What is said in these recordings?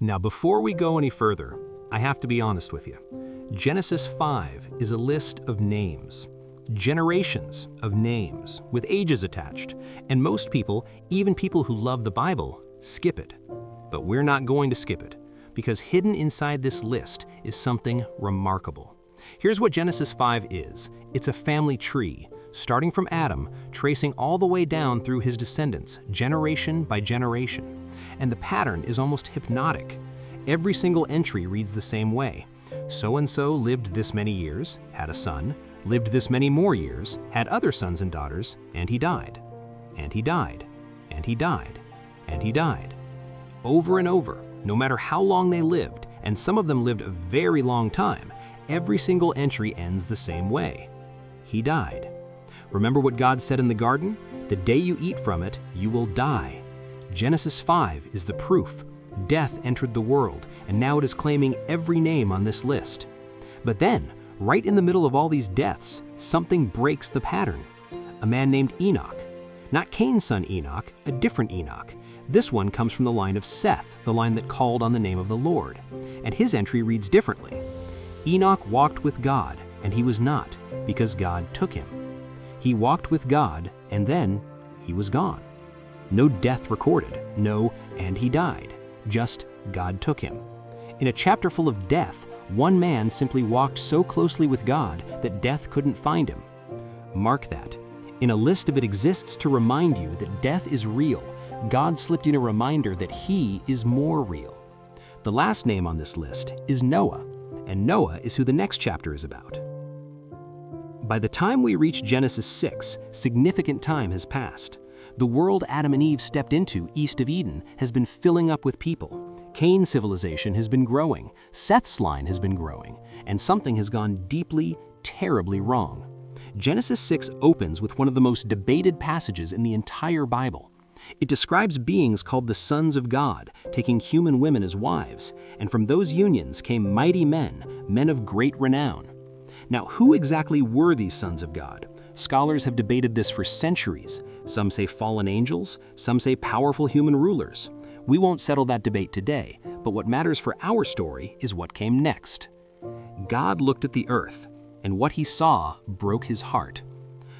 Now, before we go any further, I have to be honest with you. Genesis 5 is a list of names, generations of names with ages attached, and most people, even people who love the Bible, skip it. But we're not going to skip it, because hidden inside this list is something remarkable. Here's what Genesis 5 is. It's a family tree, starting from Adam, tracing all the way down through his descendants, generation by generation. And the pattern is almost hypnotic. Every single entry reads the same way. So-and-so lived this many years, had a son, lived this many more years, had other sons and daughters, and he died. And he died. And he died. And he died. Over and over, no matter how long they lived, and some of them lived a very long time, every single entry ends the same way. He died. Remember what God said in the garden? The day you eat from it, you will die. Genesis 5 is the proof. Death entered the world, and now it is claiming every name on this list. But then, right in the middle of all these deaths, something breaks the pattern. A man named Enoch. Not Cain's son Enoch, a different Enoch. This one comes from the line of Seth, the line that called on the name of the Lord. And his entry reads differently. Enoch walked with God, and he was not, because God took him. He walked with God, and then he was gone. No death recorded, no, and he died. Just God took him. In a chapter full of death, one man simply walked so closely with God that death couldn't find him. Mark that. In a list of it exists to remind you that death is real. God slipped in a reminder that he is more real. The last name on this list is Noah, and Noah is who the next chapter is about. By the time we reach Genesis 6, significant time has passed. The world Adam and Eve stepped into east of Eden has been filling up with people. Cain's civilization has been growing, Seth's line has been growing, and something has gone deeply, terribly wrong. Genesis 6 opens with one of the most debated passages in the entire Bible. It describes beings called the sons of God, taking human women as wives, and from those unions came mighty men, men of great renown. Now, who exactly were these sons of God? Scholars have debated this for centuries. Some say fallen angels, some say powerful human rulers. We won't settle that debate today, but what matters for our story is what came next. God looked at the earth, and what he saw broke his heart.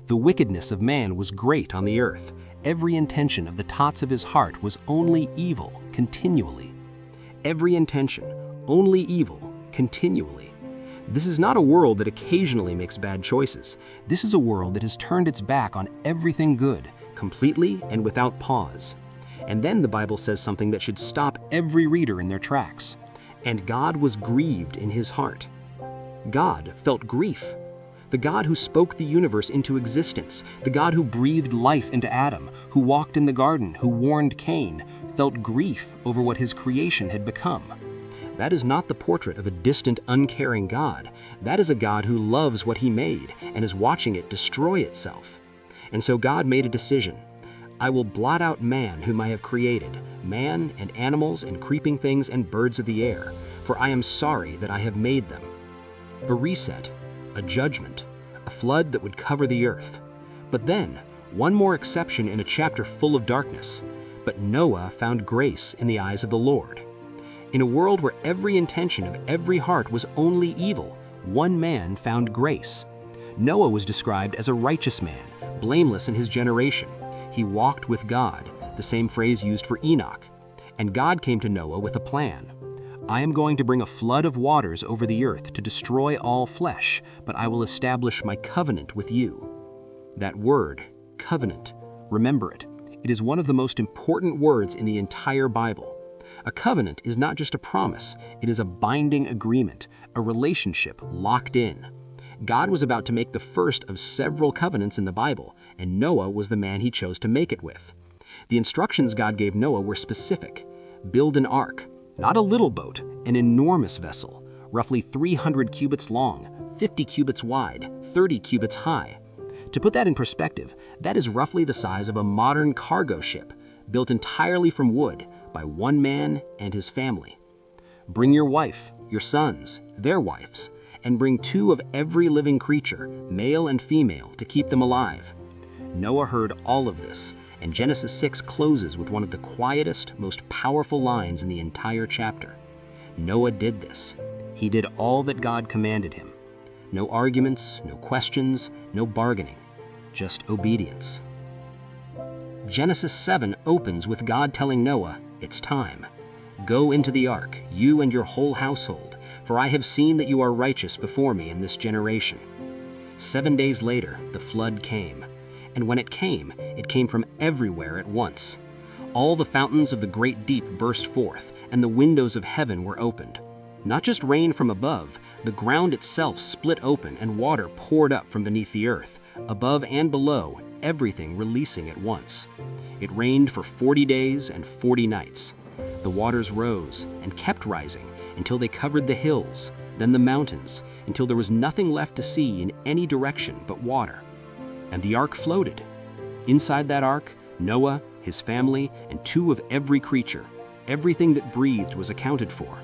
The wickedness of man was great on the earth. Every intention of the thoughts of his heart was only evil, continually. Every intention, only evil, continually. This is not a world that occasionally makes bad choices. This is a world that has turned its back on everything good, completely and without pause. And then the Bible says something that should stop every reader in their tracks. And God was grieved in his heart. God felt grief. The God who spoke the universe into existence, the God who breathed life into Adam, who walked in the garden, who warned Cain, felt grief over what his creation had become. That is not the portrait of a distant, uncaring God. That is a God who loves what he made and is watching it destroy itself. And so God made a decision. I will blot out man whom I have created, man and animals and creeping things and birds of the air, for I am sorry that I have made them. A reset, a judgment, a flood that would cover the earth. But then, one more exception in a chapter full of darkness. But Noah found grace in the eyes of the Lord. In a world where every intention of every heart was only evil, one man found grace. Noah was described as a righteous man, blameless in his generation. He walked with God, the same phrase used for Enoch. And God came to Noah with a plan. I am going to bring a flood of waters over the earth to destroy all flesh, but I will establish my covenant with you. That word, covenant, remember it. It is one of the most important words in the entire Bible. A covenant is not just a promise, it is a binding agreement, a relationship locked in. God was about to make the first of several covenants in the Bible, and Noah was the man he chose to make it with. The instructions God gave Noah were specific. Build an ark, not a little boat, an enormous vessel, roughly 300 cubits long, 50 cubits wide, 30 cubits high. To put that in perspective, that is roughly the size of a modern cargo ship, built entirely from wood by one man and his family. Bring your wife, your sons, their wives, and bring 2 of every living creature, male and female, to keep them alive. Noah heard all of this, And Genesis 6 closes with one of the quietest, most powerful lines in the entire chapter. Noah did this. He did all that God commanded him. No arguments, no questions, no bargaining, just obedience. Genesis 7 opens with God telling Noah, "It's time. Go into the ark, you and your whole household, for I have seen that you are righteous before me in this generation." 7 days later, the flood came. And when it came from everywhere at once. All the fountains of the great deep burst forth, and the windows of heaven were opened. Not just rain from above, the ground itself split open and water poured up from beneath the earth, above and below, everything releasing at once. It rained for 40 days and 40 nights. The waters rose and kept rising until they covered the hills, then the mountains, until there was nothing left to see in any direction but water. And the ark floated. Inside that ark, Noah, his family, and 2 of every creature. Everything that breathed was accounted for.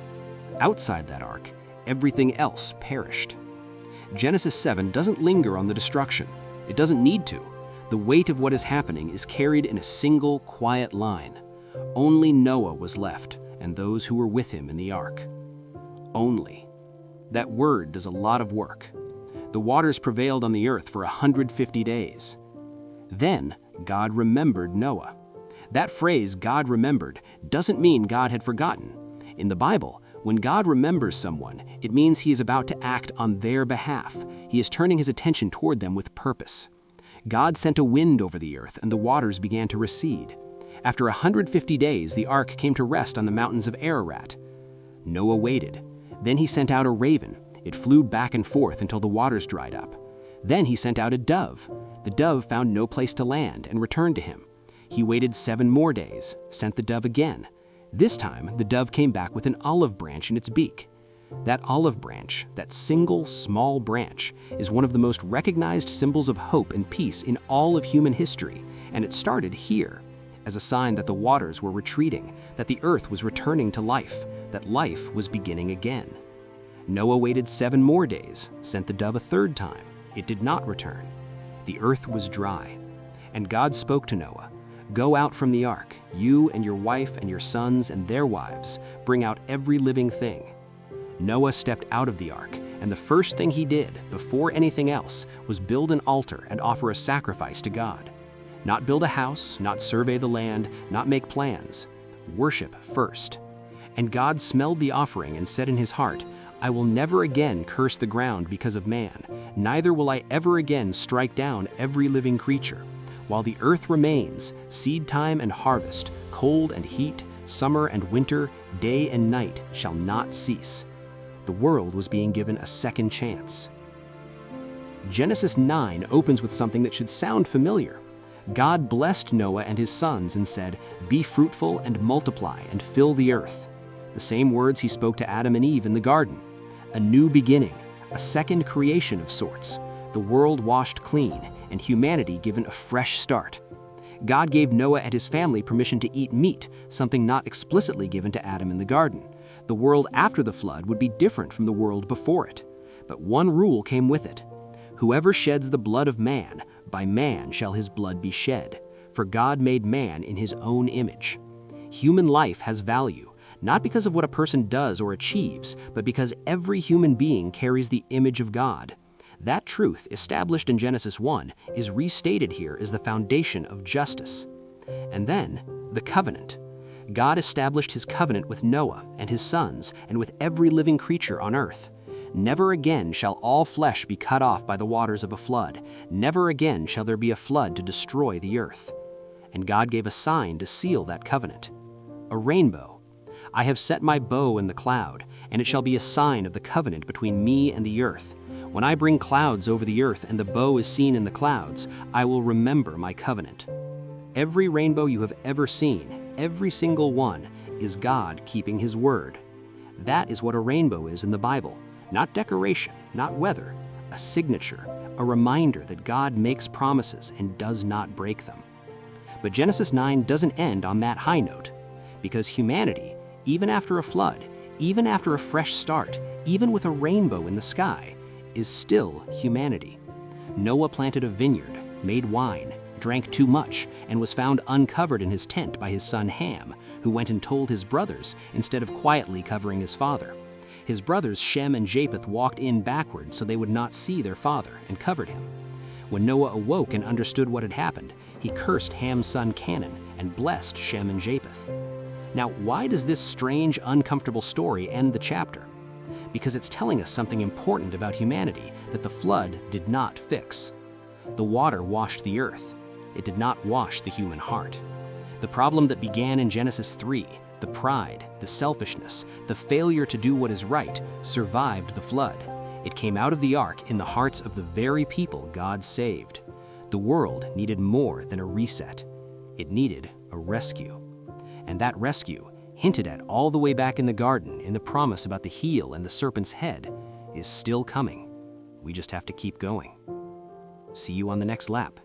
Outside that ark, everything else perished. Genesis 7 doesn't linger on the destruction. It doesn't need to. The weight of what is happening is carried in a single, quiet line. Only Noah was left, and those who were with him in the ark. Only. That word does a lot of work. The waters prevailed on the earth for 150 days. Then God remembered Noah. That phrase, God remembered, doesn't mean God had forgotten. In the Bible, when God remembers someone, it means he is about to act on their behalf. He is turning his attention toward them with purpose. God sent a wind over the earth, and the waters began to recede. After 150 days, the ark came to rest on the mountains of Ararat. Noah waited. Then he sent out a raven. It flew back and forth until the waters dried up. Then he sent out a dove. The dove found no place to land and returned to him. He waited 7 more days, sent the dove again. This time, the dove came back with an olive branch in its beak. That olive branch, that single small branch, is one of the most recognized symbols of hope and peace in all of human history, and it started here, as a sign that the waters were retreating, that the earth was returning to life, that life was beginning again. Noah waited 7 more days, sent the dove a 3rd time. It did not return. The earth was dry. And God spoke to Noah, "Go out from the ark, you and your wife and your sons and their wives. Bring out every living thing." Noah stepped out of the ark, and the first thing he did, before anything else, was build an altar and offer a sacrifice to God. Not build a house, not survey the land, not make plans. Worship first. And God smelled the offering and said in his heart, "I will never again curse the ground because of man, neither will I ever again strike down every living creature. While the earth remains, seed time and harvest, cold and heat, summer and winter, day and night shall not cease." The world was being given a second chance. Genesis 9 opens with something that should sound familiar. God blessed Noah and his sons and said, "Be fruitful and multiply and fill the earth." The same words he spoke to Adam and Eve in the garden. A new beginning, a second creation of sorts, the world washed clean, and humanity given a fresh start. God gave Noah and his family permission to eat meat, something not explicitly given to Adam in the garden. The world after the flood would be different from the world before it. But one rule came with it. Whoever sheds the blood of man, by man shall his blood be shed. For God made man in his own image. Human life has value, not because of what a person does or achieves, but because every human being carries the image of God. That truth, established in Genesis 1, is restated here as the foundation of justice. And then, the covenant. God established his covenant with Noah and his sons and with every living creature on earth. Never again shall all flesh be cut off by the waters of a flood. Never again shall there be a flood to destroy the earth. And God gave a sign to seal that covenant. A rainbow. "I have set my bow in the cloud, and it shall be a sign of the covenant between me and the earth. When I bring clouds over the earth and the bow is seen in the clouds, I will remember my covenant." Every rainbow you have ever seen, every single one, is God keeping his word. That is what a rainbow is in the Bible. Not decoration, not weather, a signature, a reminder that God makes promises and does not break them. But Genesis 9 doesn't end on that high note, because humanity, even after a flood, even after a fresh start, even with a rainbow in the sky, is still humanity. Noah planted a vineyard, made wine, drank too much, and was found uncovered in his tent by his son Ham, who went and told his brothers instead of quietly covering his father. His brothers Shem and Japheth walked in backward so they would not see their father, and covered him. When Noah awoke and understood what had happened, he cursed Ham's son Canaan and blessed Shem and Japheth. Now, why does this strange, uncomfortable story end the chapter? Because it's telling us something important about humanity that the flood did not fix. The water washed the earth. It did not wash the human heart. The problem that began in Genesis 3, the pride, the selfishness, the failure to do what is right, survived the flood. It came out of the ark in the hearts of the very people God saved. The world needed more than a reset. It needed a rescue. And that rescue, hinted at all the way back in the garden in the promise about the heel and the serpent's head, is still coming. We just have to keep going. See you on the next lap.